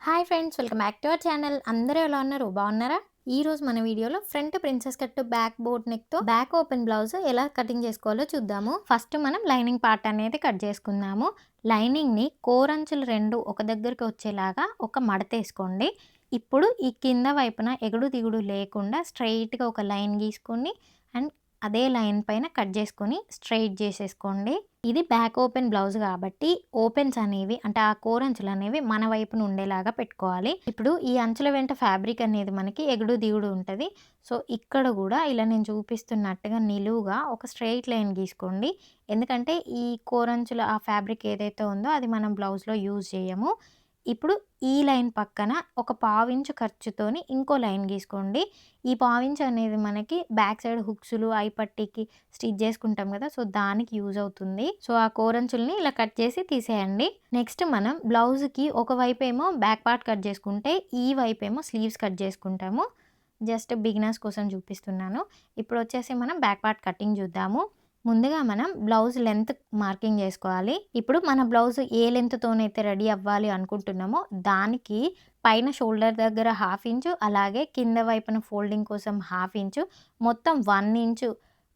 Hi friends, welcome back to our channel. అందరూ ఎలా ఉన్నారు? బాగున్నారా? ఈ రోజు మన వీడియోలో front princess cut back boat neck తో బ్యాక్ ఓపెన్ బ్లౌజ్ ఎలా కటింగ్ చేసుకోవాలో చూద్దాము. ఫస్ట్ మనం లైనింగ్ పార్ట్ అనేది కట్ చేసుకుందాము. లైనింగ్ ని కోరంచులు రెండు ఒక దగ్గరికి వచ్చేలాగా ఒక మడతేసుకోండి. ఇప్పుడు ఈ కింద వైపున ఎగుడు దిగుడు లేకుండా స్ట్రైట్ గా ఒక లైన్ గీసుకొని అండ్ అదే లైన్ పైన కట్ చేసుకొని స్ట్రైట్ చేసేసుకోండి. ఇది బ్యాక్ ఓపెన్ బ్లౌజ్ కాబట్టి ఓపెన్స్ అనేవి అంటే ఆ కోర్ అంచులు అనేవి మన వైపున ఉండేలాగా పెట్టుకోవాలి. ఇప్పుడు ఈ అంచుల వెంట ఫ్యాబ్రిక్ అనేది మనకి ఎగుడు దిగుడు ఉంటుంది. సో ఇక్కడ కూడా ఇలా నేను చూపిస్తున్నట్టుగా నిలువుగా ఒక స్ట్రెయిట్ లైన్ గీసుకోండి. ఎందుకంటే ఈ కోర్ అంచుల ఆ ఫ్యాబ్రిక్ ఏదైతే ఉందో అది మనం బ్లౌజ్లో యూజ్ చేయము. ఇప్పుడు ఈ లైన్ పక్కన ఒక పావించు ఖర్చుతోని ఇంకో లైన్ గీసుకోండి. ఈ పావించు అనేది మనకి బ్యాక్ సైడ్ హుక్స్‌లు, ఐ పట్టీకి స్టిచ్ చేసుకుంటాం కదా! సో, దానికి యూజ్ అవుతుంది. సో, ఆ కోరంచుల్ని ఇలా కట్ చేసి తీసేయండి. నెక్స్ట్ మనం బ్లౌజ్‌కి ఒకవైపేమో బ్యాక్ పార్ట్ కట్ చేసుకుంటే, ఈ వైపేమో స్లీవ్స్ కట్ చేసుకుంటాము. జస్ట్ బిగినర్స్ కోసం చూపిస్తున్నాను. ఇప్పుడొచ్చేసి మనం బ్యాక్ పార్ట్ కటింగ్ చూద్దాము. ముందుగా మనం బ్లౌజ్ లెంత్ మార్కింగ్ చేసుకోవాలి. ఇప్పుడు మన బ్లౌజ్ ఏ లెంత్‌తోనైతే రెడీ అవ్వాలి అనుకుంటున్నామో దానికి పైన షోల్డర్ దగ్గర 1/2 ఇంచు, అలాగే కింద వైపున ఫోల్డింగ్ కోసం 1/2 ఇంచు, మొత్తం 1 ఇంచు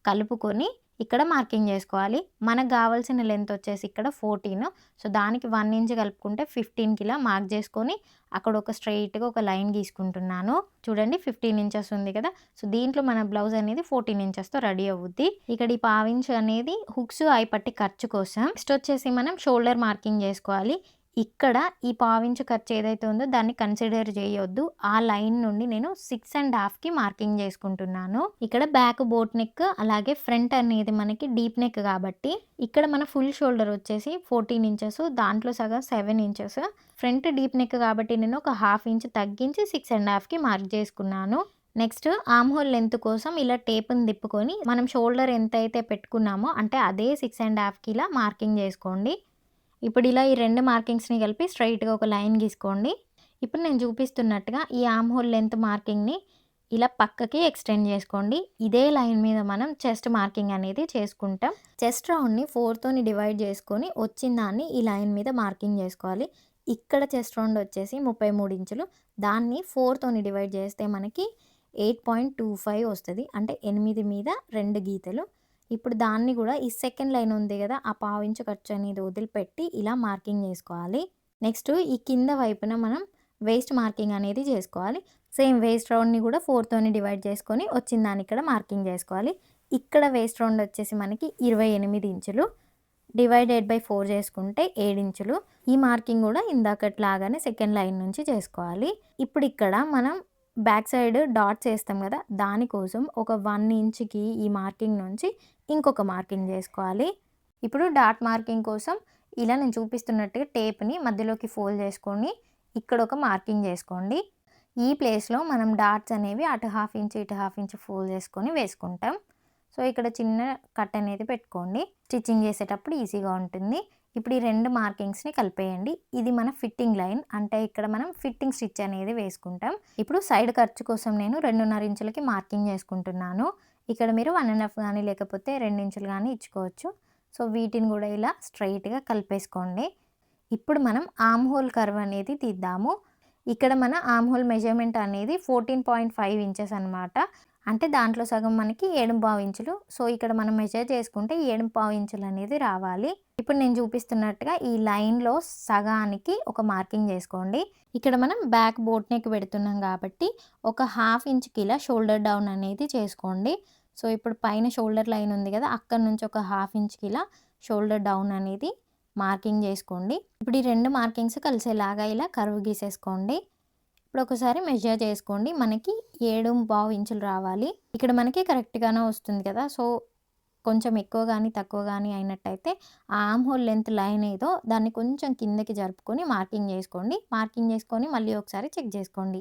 కలుపుకొని ఇక్కడ మార్కింగ్ చేసుకోవాలి. మనకు కావాల్సిన లెంత్ వచ్చేసి ఇక్కడ 14. సో, దానికి 1 ఇంచ్ కలుపుకుంటే 15కి ఇలా మార్క్ చేసుకొని అక్కడ ఒక స్ట్రెయిట్‌గా ఒక లైన్ గీసుకుంటున్నాను. చూడండి 15 ఇంచెస్ ఉంది కదా! సో, దీంట్లో మన బ్లౌజ్ అనేది 14 ఇంచెస్‌తో రెడీ అవుద్ది. ఇక్కడ ఈ పావించు అనేది హుక్స్, ఐ పట్టీ ఖర్చు కోసం. నెక్స్ట్ వచ్చేసి మనం షోల్డర్ మార్కింగ్ చేసుకోవాలి. ఇక్కడ ఈ పావించు ఖర్చు ఏదైతే ఉందో దాన్ని కన్సిడర్ చేయొద్దు. ఆ లైన్ నుండి నేను 6.5కి మార్కింగ్ చేసుకుంటున్నాను. ఇక్కడ బ్యాక్ బోట్ నెక్ అలాగే ఫ్రంట్ అనేది మనకి డీప్ నెక్ కాబట్టి ఇక్కడ మన ఫుల్ షోల్డర్ వచ్చేసి 14 ఇంచెస్, దాంట్లో సగం 7 ఇంచెస్. ఫ్రంట్ డీప్ నెక్ కాబట్టి నేను ఒక 1/2 ఇంచ్ తగ్గించి 6.5కి మార్క్ చేసుకున్నాను. నెక్స్ట్ ఆర్మ్ హోల్ లెంత్ కోసం ఇలా టేప్‌ని తిప్పుకొని మనం షోల్డర్ ఎంతైతే పెట్టుకున్నామో అంటే అదే 6.5కి ఇలా మార్కింగ్ చేసుకోండి. ఇప్పుడు ఇలా ఈ 2 మార్కింగ్స్‌ని కలిపి స్ట్రెయిట్‌గా ఒక లైన్ గీసుకోండి. ఇప్పుడు నేను చూపిస్తున్నట్టుగా ఈ ఆర్మ్ హోల్ లెంత్ మార్కింగ్‌ని ఇలా పక్కకి ఎక్స్టెండ్ చేసుకోండి. ఇదే లైన్ మీద మనం చెస్ట్ మార్కింగ్ అనేది చేసుకుంటాం. చెస్ట్ రౌండ్‌ని 4 తోని డివైడ్ చేసుకొని వచ్చిన దాన్ని ఈ లైన్ మీద మార్కింగ్ చేసుకోవాలి. ఇక్కడ చెస్ట్ రౌండ్ వచ్చేసి 33 ఇంచులు. దాన్ని 4 తోని డివైడ్ చేస్తే మనకి 8.25 వస్తది. అంటే 8 మీద 2 గీతలు. ఇప్పుడు దాన్ని కూడా ఈ సెకండ్ లైన్ ఉంది కదా! ఆ పావించు ఖర్చు అనేది వదిలిపెట్టి ఇలా మార్కింగ్ చేసుకోవాలి. నెక్స్ట్ ఈ కింద వైపున మనం వేస్ట్ మార్కింగ్ అనేది చేసుకోవాలి. సేమ్ వేస్ట్ రౌండ్‌ని కూడా 4 తోని డివైడ్ చేసుకొని వచ్చిన దాన్ని ఇక్కడ మార్కింగ్ చేసుకోవాలి. ఇక్కడ వేస్ట్ రౌండ్ వచ్చేసి మనకి 28 ఇంచులు. డివైడెడ్ బై 4 చేసుకుంటే 7 ఇంచులు. ఈ మార్కింగ్ కూడా ఇందాకట్లాగానే సెకండ్ లైన్ నుంచి చేసుకోవాలి. ఇప్పుడు ఇక్కడ మనం బ్యాక్ సైడ్ డాట్స్ ఏస్తాం కదా! దానికోసం ఒక 1 ఇంచ్‌కి ఈ మార్కింగ్ నుంచి ఇంకొక మార్కింగ్ చేసుకోవాలి. ఇప్పుడు డాట్ మార్కింగ్ కోసం ఇలా నేను చూపిస్తున్నట్టుగా టేప్‌ని మధ్యలోకి ఫోల్డ్ చేసుకొని ఇక్కడ ఒక మార్కింగ్ చేసుకోండి. ఈ ప్లేస్‌లో మనం డాట్స్ అనేవి అటు 1/2 ఇంచ్, ఇటు 1/2 ఇంచ్ ఫోల్డ్ చేసుకొని వేసుకుంటాం. సో, ఇక్కడ చిన్న కట్ అనేది పెట్టుకోండి. స్టిచ్చింగ్ చేసేటప్పుడు ఈజీగా ఉంటుంది. ఇప్పుడు ఈ 2 మార్కింగ్స్‌ని కలిపేయండి. ఇది మన ఫిట్టింగ్ లైన్. అంటే ఇక్కడ మనం ఫిట్టింగ్ స్టిచ్ అనేది వేసుకుంటాం. ఇప్పుడు సైడ్ ఖర్చు కోసం నేను 2.5 ఇంచులకి మార్కింగ్ చేసుకుంటున్నాను. ఇక్కడ మీరు 1.5 గానీ లేకపోతే 2 ఇంచులు గానీ ఇచ్చుకోవచ్చు. సో, వీటిని కూడా ఇలా స్ట్రెయిట్‌గా కలిపేసుకోండి. ఇప్పుడు మనం ఆర్మ్ హోల్ కర్వ్ అనేది తీద్దాము. ఇక్కడ మన ఆర్మ్ హోల్ మెజర్‌మెంట్ అనేది 14.5 ఇంచెస్ అనమాట. అంటే దాంట్లో సగం మనకి 7.5 ఇంచులు. సో, ఇక్కడ మనం మెజర్ చేసుకుంటే 7.5 ఇంచులు అనేది రావాలి. ఇప్పుడు నేను చూపిస్తున్నట్టుగా ఈ లైన్‌లో సగానికి ఒక మార్కింగ్ చేసుకోండి. ఇక్కడ మనం బ్యాక్ బోట్ నెక్ పెడుతున్నాం కాబట్టి ఒక 1/2 ఇంచ్‌కి ఇలా షోల్డర్ డౌన్ అనేది చేసుకోండి. సో, ఇప్పుడు పైన షోల్డర్ లైన్ ఉంది కదా! అక్కడి నుంచి ఒక 1/2 ఇంచ్‌కి ఇలా షోల్డర్ డౌన్ అనేది మార్కింగ్ చేసుకోండి. ఇప్పుడు ఈ 2 మార్కింగ్స్ కలిసేలాగా ఇలా కర్వ్ గీసేసుకోండి. ఇప్పుడు ఒకసారి మెజర్ చేసుకోండి. మనకి 7.5 ఇంచులు రావాలి. ఇక్కడ మనకి కరెక్ట్‌గానే వస్తుంది కదా! సో, కొంచెం ఎక్కువ గానీ, తక్కువ గానీ అయినట్టయితే ఆ ఆర్మ్ హోల్ లెంత్ లైన్ ఏదో దాన్ని కొంచెం కిందకి జరుపుకొని మార్కింగ్ చేసుకోండి. మార్కింగ్ చేసుకొని మళ్ళీ ఒకసారి చెక్ చేసుకోండి.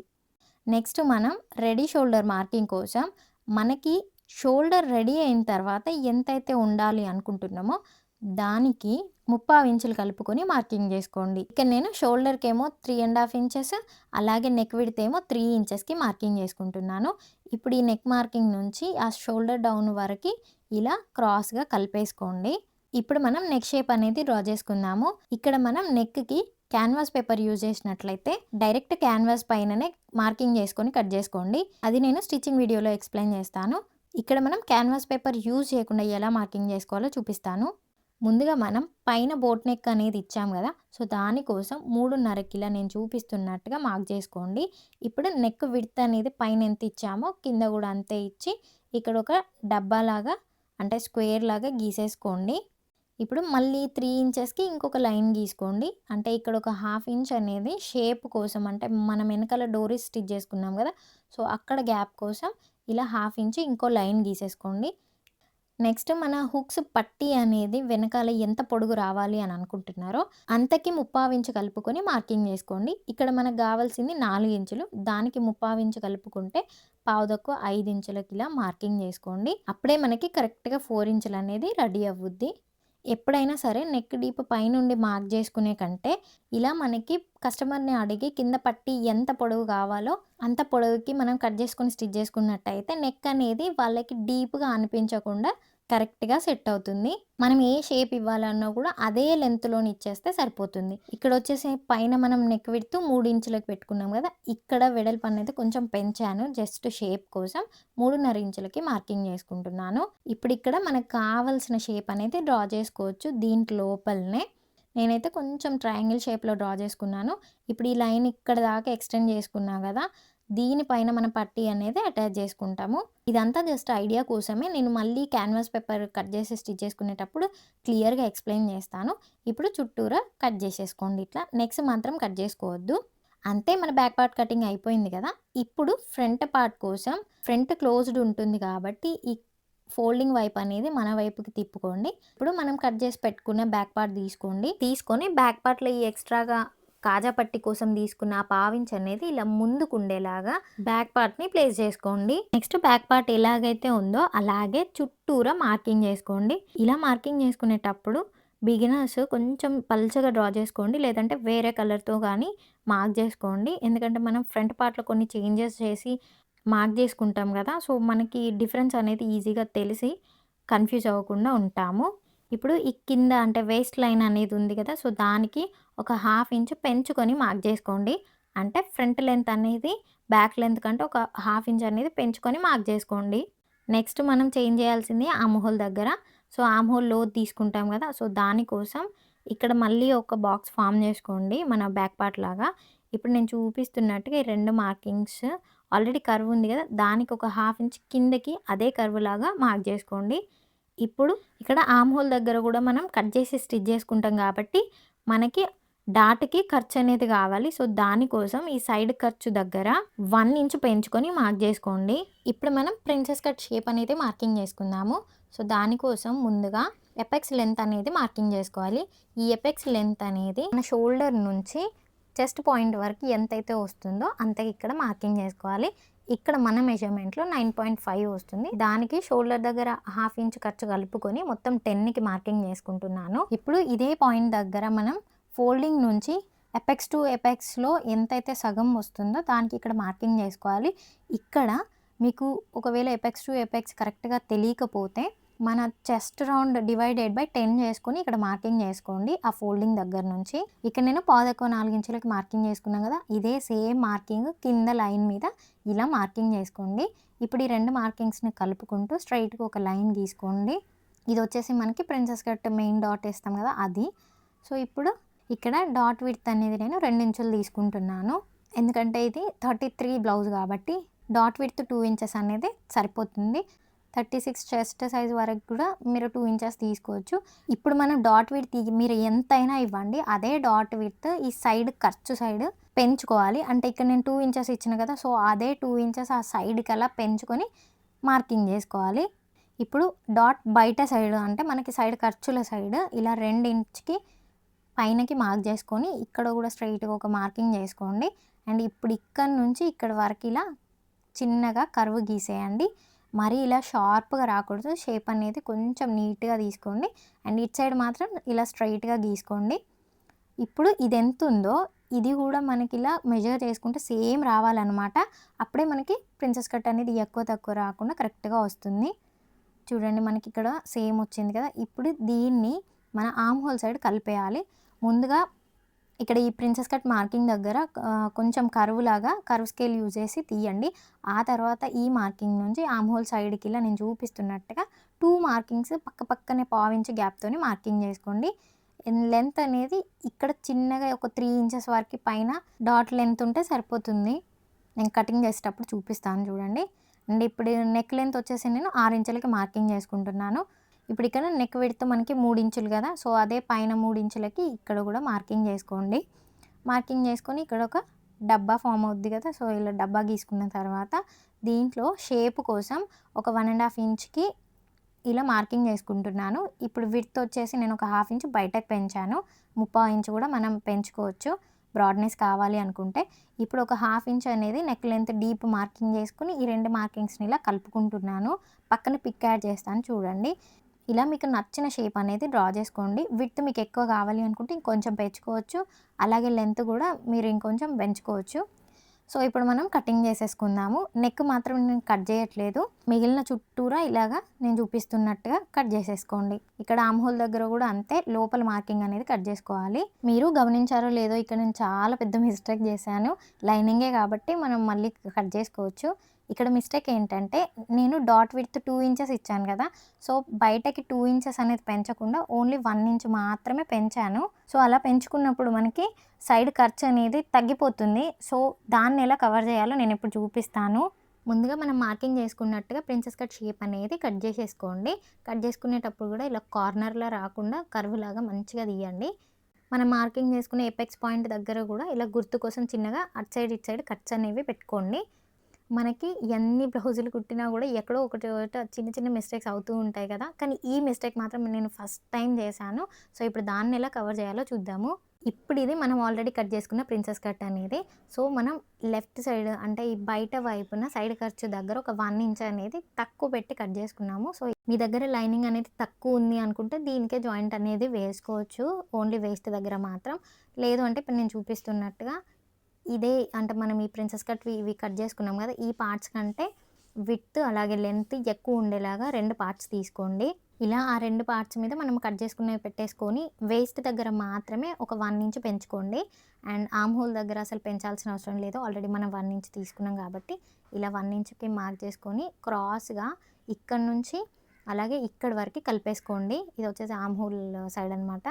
నెక్స్ట్ మనం రెడీ షోల్డర్ మార్కింగ్ కోసం మనకి షోల్డర్ రెడీ అయిన తర్వాత ఎంతైతే ఉండాలి అనుకుంటున్నామో దానికి 3/4 ఇంచులు కలుపుకొని మార్కింగ్ చేసుకోండి. ఇక్కడ నేను షోల్డర్‌కేమో 3.5 ఇంచెస్, అలాగే నెక్ విడ్త్ ఏమో 3 ఇంచెస్‌కి మార్కింగ్ చేసుకుంటున్నాను. ఇప్పుడు ఈ నెక్ మార్కింగ్ నుంచి ఆ షోల్డర్ డౌన్ వరకి ఇలా క్రాస్‌గా కలిపేసుకోండి. ఇప్పుడు మనం నెక్ షేప్ అనేది డ్రా చేసుకుందాము. ఇక్కడ మనం నెక్‌కి క్యాన్వాస్ పేపర్ యూజ్ చేసినట్లయితే డైరెక్ట్ క్యాన్వాస్ పైననే మార్కింగ్ చేసుకొని కట్ చేసుకోండి. అది నేను స్టిచ్చింగ్ వీడియోలో ఎక్స్ప్లెయిన్ చేస్తాను. ఇక్కడ మనం క్యాన్వాస్ పేపర్ యూజ్ చేయకుండా ఎలా మార్కింగ్ చేసుకోవాలో చూపిస్తాను. ముందుగా మనం పైన బోట్ నెక్ అనేది ఇచ్చాం కదా, సో దానికోసం 3.5 కిలో నేను చూపిస్తున్నట్టుగా మార్క్ చేసుకోండి. ఇప్పుడు నెక్ విడ్త్ అనేది పైన ఎంత ఇచ్చామో కింద కూడా అంతే ఇచ్చి ఇక్కడ ఒక డబ్బాలాగా అంటే స్క్వేర్ లాగా గీసేసుకోండి. ఇప్పుడు మళ్ళీ 3 ఇంచెస్కి ఇంకొక లైన్ గీసుకోండి. అంటే ఇక్కడ ఒక 1/2 ఇంచ్ అనేది షేప్ కోసం, అంటే మనం వెనకాల డోరీస్ స్టిచ్ చేసుకున్నాం కదా, సో అక్కడ గ్యాప్ కోసం ఇలా 1/2 ఇంచ్ ఇంకో లైన్ గీసేసుకోండి. నెక్స్ట్ మన హుక్స్ పట్టీ అనేది వెనకాల ఎంత పొడుగు రావాలి అని అనుకుంటున్నారో అంతకి 3/4 ఇంచ్ కలుపుకొని మార్కింగ్ చేసుకోండి. ఇక్కడ మనకు కావాల్సింది 4 ఇంచులు, దానికి 3/4 ఇంచ్ కలుపుకుంటే పావుదక్కువ 5 ఇంచులకి ఇలా మార్కింగ్ చేసుకోండి. అప్పుడే మనకి కరెక్ట్గా 4 ఇంచులు అనేది రెడీ అవ్వుద్ది. ఎప్పుడైనా సరే నెక్ డీప్ పైనుండి మార్క్ చేసుకునే కంటే ఇలా మనకి కస్టమర్ని అడిగి కింద పట్టి ఎంత పొడవు కావాలో అంత పొడవుకి మనం కట్ చేసుకొని స్టిచ్ చేసుకున్నట్టయితే నెక్ అనేది వాళ్ళకి డీప్గా అనిపించకుండా కరెక్ట్గా సెట్ అవుతుంది. మనం ఏ షేప్ ఇవ్వాలన్నా కూడా అదే లెంత్లోని ఇచ్చేస్తే సరిపోతుంది. ఇక్కడ వచ్చేసి పైన మనం నెక్ విడ్త్ 3 ఇంచులకు పెట్టుకున్నాం కదా, ఇక్కడ వెడల్పు అనేది కొంచెం పెంచాను జస్ట్ షేప్ కోసం. 3.5 ఇంచులకి మార్కింగ్ చేసుకుంటున్నాను. ఇప్పుడు ఇక్కడ మనకు కావాల్సిన షేప్ అనేది డ్రా చేసుకోవచ్చు. దీంట్ లోపలనే నేనైతే కొంచెం ట్రయాంగిల్ షేప్లో డ్రా చేసుకున్నాను. ఇప్పుడు ఈ లైన్ ఇక్కడ దాకా ఎక్స్టెండ్ చేసుకున్నా కదా, దీనిపైన మన పట్టీ అనేది అటాచ్ చేసుకుంటాము. ఇదంతా జస్ట్ ఐడియా కోసమే, నేను మళ్ళీ క్యాన్వాస్ పేపర్ కట్ చేసి స్టిచ్ చేసుకునేటప్పుడు క్లియర్గా ఎక్స్ప్లెయిన్ చేస్తాను. ఇప్పుడు చుట్టూరా కట్ చేసేసుకోండి. ఇట్లా నెక్స్ట్ మాత్రం కట్ చేసుకోవద్దు. అంతే, మన బ్యాక్ పార్ట్ కటింగ్ అయిపోయింది కదా. ఇప్పుడు ఫ్రంట్ పార్ట్ కోసం ఫ్రంట్ క్లోజ్డ్ ఉంటుంది కాబట్టి ఈ ఫోల్డింగ్ వైపు అనేది మన వైపుకి తిప్పుకోండి. ఇప్పుడు మనం కట్ చేసి పెట్టుకున్న బ్యాక్ పార్ట్ తీసుకొని బ్యాక్ పార్ట్లో ఈ ఎక్స్ట్రాగా కాజా పట్టి కోసం తీసుకున్న ఆ పావించ్ అనేది ఇలా ముందుకు ఉండేలాగా బ్యాక్ పార్ట్ని ప్లేస్ చేసుకోండి. నెక్స్ట్ బ్యాక్ పార్ట్ ఎలాగైతే ఉందో అలాగే చుట్టూరా మార్కింగ్ చేసుకోండి. ఇలా మార్కింగ్ చేసుకునేటప్పుడు బిగినర్స్ కొంచెం పల్చగా డ్రా చేసుకోండి, లేదంటే వేరే కలర్తో కానీ మార్క్ చేసుకోండి. ఎందుకంటే మనం ఫ్రంట్ పార్ట్లో కొన్ని చేంజెస్ చేసి మార్క్ చేసుకుంటాం కదా, సో మనకి డిఫరెన్స్ అనేది ఈజీగా తెలిసి కన్ఫ్యూజ్ అవ్వకుండా ఉంటాము. ఇప్పుడు ఈ కింద అంటే వేస్ట్ లైన్ అనేది ఉంది కదా, సో దానికి ఒక 1/2 ఇంచ్ పెంచుకొని మార్క్ చేసుకోండి. అంటే ఫ్రంట్ లెంత్ అనేది బ్యాక్ లెంత్ కంటే ఒక 1/2 ఇంచ్ అనేది పెంచుకొని మార్క్ చేసుకోండి. నెక్స్ట్ మనం చేంజ్ చేయాల్సింది ఆర్మ్ హోల్ దగ్గర. సో ఆర్మ్ హోల్ లోతు తీసుకుంటాం కదా, సో దానికోసం ఇక్కడ మళ్ళీ ఒక బాక్స్ ఫామ్ చేసుకోండి మన బ్యాక్ పార్ట్ లాగా. ఇప్పుడు నేను చూపిస్తున్నట్టుగా ఈ 2 మార్కింగ్స్ ఆల్రెడీ కర్వ్ ఉంది కదా, దానికి ఒక 1/2 ఇంచ్ కిందకి అదే కర్వ్ లాగా మార్క్ చేసుకోండి. ఇప్పుడు ఇక్కడ ఆర్మ్ హోల్ దగ్గర కూడా మనం కట్ చేసి స్టిచ్ చేసుకుంటాం కాబట్టి మనకి డాట్కి ఖర్చు అనేది కావాలి. సో దానికోసం ఈ సైడ్ ఖర్చు దగ్గర 1 ఇంచ్ పెంచుకొని మార్క్ చేసుకోండి. ఇప్పుడు మనం ప్రిన్సెస్ కట్ షేప్ అనేది మార్కింగ్ చేసుకుందాము. సో దానికోసం ముందుగా ఎపెక్స్ లెంత్ అనేది మార్కింగ్ చేసుకోవాలి. ఈ ఎపెక్స్ లెంత్ అనేది మన షోల్డర్ నుంచి చెస్ట్ పాయింట్ వరకు ఎంతైతే వస్తుందో అంత ఇక్కడ మార్కింగ్ చేసుకోవాలి. ఇక్కడ మన మెజర్మెంట్లో 9.5 వస్తుంది. దానికి షోల్డర్ దగ్గర 1/2 ఇంచ్ ఖర్చు కలుపుకొని మొత్తం 10కి మార్కింగ్ చేసుకుంటున్నాను. ఇప్పుడు ఇదే పాయింట్ దగ్గర మనం ఫోల్డింగ్ నుంచి ఎపెక్స్ టు ఎపెక్స్లో ఎంతైతే సగం వస్తుందో దానికి ఇక్కడ మార్కింగ్ చేసుకోవాలి. ఇక్కడ మీకు ఒకవేళ ఎపెక్స్ టు ఎపెక్స్ కరెక్ట్గా తెలియకపోతే మన చెస్ట్ రౌండ్ డివైడెడ్ బై 10 చేసుకొని ఇక్కడ మార్కింగ్ చేసుకోండి. ఆ ఫోల్డింగ్ దగ్గర నుంచి ఇక్కడ నేను 4 ఇంచులకి మార్కింగ్ చేసుకున్నాను కదా, ఇదే సేమ్ మార్కింగ్ కింద లైన్ మీద ఇలా మార్కింగ్ చేసుకోండి. ఇప్పుడు ఈ 2 మార్కింగ్స్ని కలుపుకుంటూ స్ట్రైట్గా ఒక లైన్ గీసుకోండి. ఇది వచ్చేసి మనకి ప్రిన్సెస్ కట్ మెయిన్ డాట్ వేస్తాం కదా అది. సో ఇప్పుడు ఇక్కడ డాట్ విడ్త్ అనేది నేను 2 ఇంచులు తీసుకుంటున్నాను. ఎందుకంటే ఇది 33 బ్లౌజ్ కాబట్టి డాట్ విడ్త్ 2 ఇంచెస్ అనేది సరిపోతుంది. 36 చెస్ట్ సైజ్ వరకు కూడా మీరు 2 ఇంచెస్ తీసుకోవచ్చు. ఇప్పుడు మనం డాట్ విడ్త్ మీరు ఎంతైనా ఇవ్వండి, అదే డాట్ విడ్త్ ఈ సైడ్ ఖర్చు సైడ్ పెంచుకోవాలి. అంటే ఇక్కడ నేను 2 ఇంచెస్ ఇచ్చిన కదా, సో అదే 2 ఇంచెస్ ఆ సైడ్కి అలా పెంచుకొని మార్కింగ్ చేసుకోవాలి. ఇప్పుడు డాట్ బయట సైడ్ అంటే మనకి సైడ్ ఖర్చుల సైడ్ ఇలా 2 ఇంచ్కి పైనకి మార్క్ చేసుకొని ఇక్కడ కూడా స్ట్రైట్గా ఒక మార్కింగ్ చేసుకోండి. అండ్ ఇప్పుడు ఇక్కడ నుంచి ఇక్కడ వరకు ఇలా చిన్నగా కర్వ్ గీసేయండి. మరీ ఇలా షార్ప్గా రాకూడదు, షేప్ అనేది కొంచెం నీట్గా తీసుకోండి. అండ్ ఇటు సైడ్ మాత్రం ఇలా స్ట్రైట్గా గీసుకోండి. ఇప్పుడు ఇది ఎంత ఉందో ఇది కూడా మనకి ఇలా మెజర్ చేసుకుంటే సేమ్ రావాలన్నమాట. అప్పుడే మనకి ప్రిన్సెస్ కట్ అనేది ఎక్కువ తక్కువ రాకుండా కరెక్ట్గా వస్తుంది. చూడండి మనకి ఇక్కడ సేమ్ వచ్చింది కదా. ఇప్పుడు దీన్ని మన ఆర్మ్ హోల్ సైడ్ కలిపేయాలి. ముందుగా ఇక్కడ ఈ ప్రిన్సెస్ కట్ మార్కింగ్ దగ్గర కొంచెం కర్వ్ స్కేల్ యూజ్ చేసి తీయండి. ఆ తర్వాత ఈ మార్కింగ్ నుంచి ఆర్మ్ హోల్ సైడ్కి ఇలా నేను చూపిస్తున్నట్టుగా 2 మార్కింగ్స్ పక్కనే పావించి గ్యాప్తోని మార్కింగ్ చేసుకోండి. లెంత్ అనేది ఇక్కడ చిన్నగా ఒక 3 ఇంచెస్ వరకు పైన డాట్ లెంత్ ఉంటే సరిపోతుంది. నేను కటింగ్ చేసేటప్పుడు చూపిస్తాను చూడండి. అండ్ ఇప్పుడు నెక్ లెంత్ వచ్చేసి నేను 6 ఇంచులకి మార్కింగ్ చేసుకుంటున్నాను. ఇప్పుడు ఇక్కడ నెక్ విడ్త్ మనకి 3 ఇంచులు కదా, సో అదే పైన 3 ఇంచులకి ఇక్కడ కూడా మార్కింగ్ చేసుకోండి. మార్కింగ్ చేసుకొని ఇక్కడ ఒక డబ్బా ఫామ్ అవుద్ది కదా, సో ఇలా డబ్బా గీసుకున్న తర్వాత దీంట్లో షేప్ కోసం ఒక 1.5 ఇంచ్కి ఇలా మార్కింగ్ చేసుకుంటున్నాను. ఇప్పుడు విడ్త్ వచ్చేసి నేను ఒక 1/2 ఇంచ్ బయటకు పెంచాను. 3/4 ఇంచ్ కూడా మనం పెంచుకోవచ్చు బ్రాడ్నెస్ కావాలి అనుకుంటే. ఇప్పుడు ఒక 1/2 ఇంచ్ అనేది నెక్ లెంత్ డీప్ మార్కింగ్ చేసుకుని ఈ 2 మార్కింగ్స్ని ఇలా కలుపుకుంటున్నాను. పక్కన పిక్ యాడ్ చేస్తాను చూడండి. ఇలా మీకు నచ్చిన షేప్ అనేది డ్రా చేసుకోండి. విడ్త్ మీకు ఎక్కువ కావాలి అనుకుంటే ఇంకొంచెం పెంచుకోవచ్చు, అలాగే లెంత్ కూడా మీరు ఇంకొంచెం పెంచుకోవచ్చు. సో ఇప్పుడు మనం కటింగ్ చేసేసుకుందాము. నెక్ మాత్రం నేను కట్ చేయట్లేదు, మిగిలిన చుట్టూరా ఇలాగా నేను చూపిస్తున్నట్టుగా కట్ చేసేసుకోండి. ఇక్కడ ఆర్మ్ హోల్ దగ్గర కూడా అంతే, లోపల మార్కింగ్ అనేది కట్ చేసుకోవాలి. మీరు గమనించారో లేదో, ఇక్కడ నేను చాలా పెద్ద మిస్టేక్ చేశాను. లైనింగే కాబట్టి మనం మళ్ళీ కట్ చేసుకోవచ్చు. ఇక్కడ మిస్టేక్ ఏంటంటే నేను డాట్ విడ్త్ 2 ఇంచెస్ ఇచ్చాను కదా, సో బయటకి 2 ఇంచెస్ అనేది పెంచకుండా ఓన్లీ 1 ఇంచ్ మాత్రమే పెంచాను. సో అలా పెంచుకున్నప్పుడు మనకి సైడ్ ఖర్చు అనేది తగ్గిపోతుంది. సో దాన్ని ఎలా కవర్ చేయాలో నేను ఇప్పుడు చూపిస్తాను. ముందుగా మనం మార్కింగ్ చేసుకున్నట్టుగా ప్రిన్సెస్ కట్ షేప్ అనేది కట్ చేసేసుకోండి. కట్ చేసుకునేటప్పుడు కూడా ఇలా కార్నర్లో రాకుండా కర్వ్ లాగా మంచిగా తీయండి. మనం మార్కింగ్ చేసుకునే ఎపెక్స్ పాయింట్ దగ్గర కూడా ఇలా గుర్తు కోసం చిన్నగా అటు సైడ్ ఇటు సైడ్ కట్స్ అనేవి పెట్టుకోండి. మనకి ఎన్ని బ్లౌజులు కుట్టినా కూడా ఎక్కడో ఒకటి చిన్న చిన్న మిస్టేక్స్ అవుతూ ఉంటాయి కదా, కానీ ఈ మిస్టేక్ మాత్రం నేను ఫస్ట్ టైం చేశాను. సో ఇప్పుడు దాన్ని ఎలా కవర్ చేయాలో చూద్దాము. ఇప్పుడు ఇది మనం ఆల్రెడీ కట్ చేసుకున్న ప్రిన్సెస్ కట్ అనేది. సో మనం లెఫ్ట్ సైడ్ అంటే ఈ బయట వైపున సైడ్ ఖర్చు దగ్గర ఒక 1 ఇంచ్ అనేది తక్కువ పెట్టి కట్ చేసుకున్నాము. సో మీ దగ్గర లైనింగ్ అనేది తక్కువ ఉంది అనుకుంటే దీనికే జాయింట్ అనేది వేసుకోవచ్చు, ఓన్లీ వేస్ట్ దగ్గర మాత్రం. లేదు అంటే ఇప్పుడు నేను చూపిస్తున్నట్టుగా ఇదే అంటే మనం ఈ ప్రిన్సెస్ కట్ ఇవి కట్ చేసుకున్నాం కదా, ఈ పార్ట్స్ కంటే విడ్త్ అలాగే లెంత్ ఎక్కువ ఉండేలాగా 2 పార్ట్స్ తీసుకోండి. ఇలా ఆ 2 పార్ట్స్ మీద మనం కట్ చేసుకునేవి పెట్టేసుకొని వేస్ట్ దగ్గర మాత్రమే ఒక 1 ఇంచ్ పెంచుకోండి. అండ్ ఆర్మ్ హోల్ దగ్గర అసలు పెంచాల్సిన అవసరం లేదు, ఆల్రెడీ మనం 1 ఇంచ్ తీసుకున్నాం కాబట్టి ఇలా 1 ఇంచ్కి మార్క్ చేసుకొని క్రాస్గా ఇక్కడ నుంచి అలాగే ఇక్కడ వరకు కలిపేసుకోండి. ఇది వచ్చేసి ఆర్మ్ హోల్ సైడ్ అనమాట.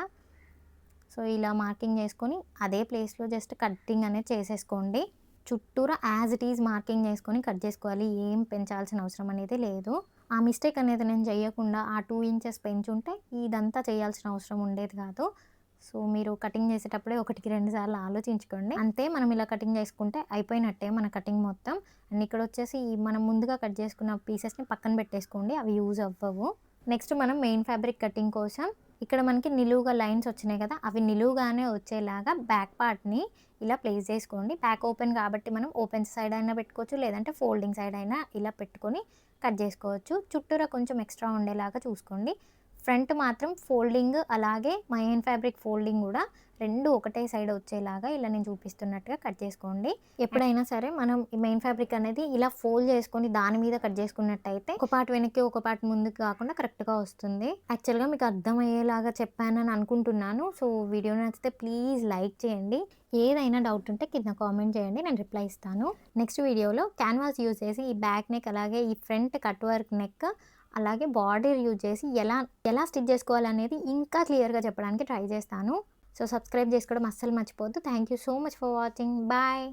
సో ఇలా మార్కింగ్ చేసుకొని అదే ప్లేస్లో జస్ట్ కటింగ్ అనేది చేసేసుకోండి. చుట్టూరా యాజ్ ఇట్ ఈజ్ మార్కింగ్ చేసుకొని కట్ చేసుకోవాలి, ఏం పెంచాల్సిన అవసరం అనేది లేదు. ఆ మిస్టేక్ అనేది నేను చేయకుండా ఆ 2 ఇంచెస్ పెంచుంటే ఇదంతా చేయాల్సిన అవసరం ఉండేది కాదు. సో మీరు కటింగ్ చేసేటప్పుడే 1కి 2 సార్లు ఆలోచించుకోండి. అంతే, మనం ఇలా కటింగ్ చేసుకుంటే అయిపోయినట్టే మన కటింగ్ మొత్తం. అండ్ ఇక్కడ వచ్చేసి మనం ముందుగా కట్ చేసుకున్న పీసెస్ని పక్కన పెట్టేసుకోండి, అవి యూజ్ అవ్వవు. నెక్స్ట్ మనం మెయిన్ ఫ్యాబ్రిక్ కటింగ్ కోసం ఇక్కడ మనకి నిలువుగా లైన్స్ వచ్చినాయి కదా, అవి నిలువుగానే వచ్చేలాగా బ్యాక్ పార్ట్ని ఇలా ప్లేస్ చేసుకోండి. బ్యాక్ ఓపెన్ కాబట్టి మనం ఓపెన్ సైడ్ అయినా పెట్టుకోవచ్చు, లేదంటే ఫోల్డింగ్ సైడ్ అయినా ఇలా పెట్టుకొని కట్ చేసుకోవచ్చు. చుట్టూరా కొంచెం ఎక్స్ట్రా ఉండేలాగా చూసుకోండి. ఫ్రంట్ మాత్రం ఫోల్డింగ్ అలాగే మెయిన్ ఫ్యాబ్రిక్ ఫోల్డింగ్ కూడా 2 ఒకటే సైడ్ వచ్చేలాగా ఇలా నేను చూపిస్తున్నట్టుగా కట్ చేసుకోండి. ఎప్పుడైనా సరే మనం ఈ మెయిన్ ఫ్యాబ్రిక్ అనేది ఇలా ఫోల్డ్ చేసుకొని దాని మీద కట్ చేసుకున్నట్టయితే ఒక పార్ట్ వెనక్కి ఒక పార్ట్ ముందుకు కాకుండా కరెక్ట్గా వస్తుంది. యాక్చువల్గా మీకు అర్థమయ్యేలాగా చెప్పానని అనుకుంటున్నాను. సో వీడియో నచ్చితే ప్లీజ్ లైక్ చేయండి. ఏదైనా డౌట్ ఉంటే కింద కామెంట్ చేయండి, నేను రిప్లై ఇస్తాను. నెక్స్ట్ వీడియోలో క్యాన్వాస్ యూజ్ చేసి ఈ బ్యాక్ నెక్ అలాగే ఈ ఫ్రంట్ కట్ వర్క్ నెక్ అలాగే బార్డర్ యూజ్ చేసి ఎలా స్టిచ్ చేసుకోవాలనేది ఇంకా క్లియర్గా చెప్పడానికి ట్రై చేస్తాను. సో సబ్స్క్రైబ్ చేసుకోవడం అస్సలు మర్చిపోవద్దు. Thank you so much for watching. Bye.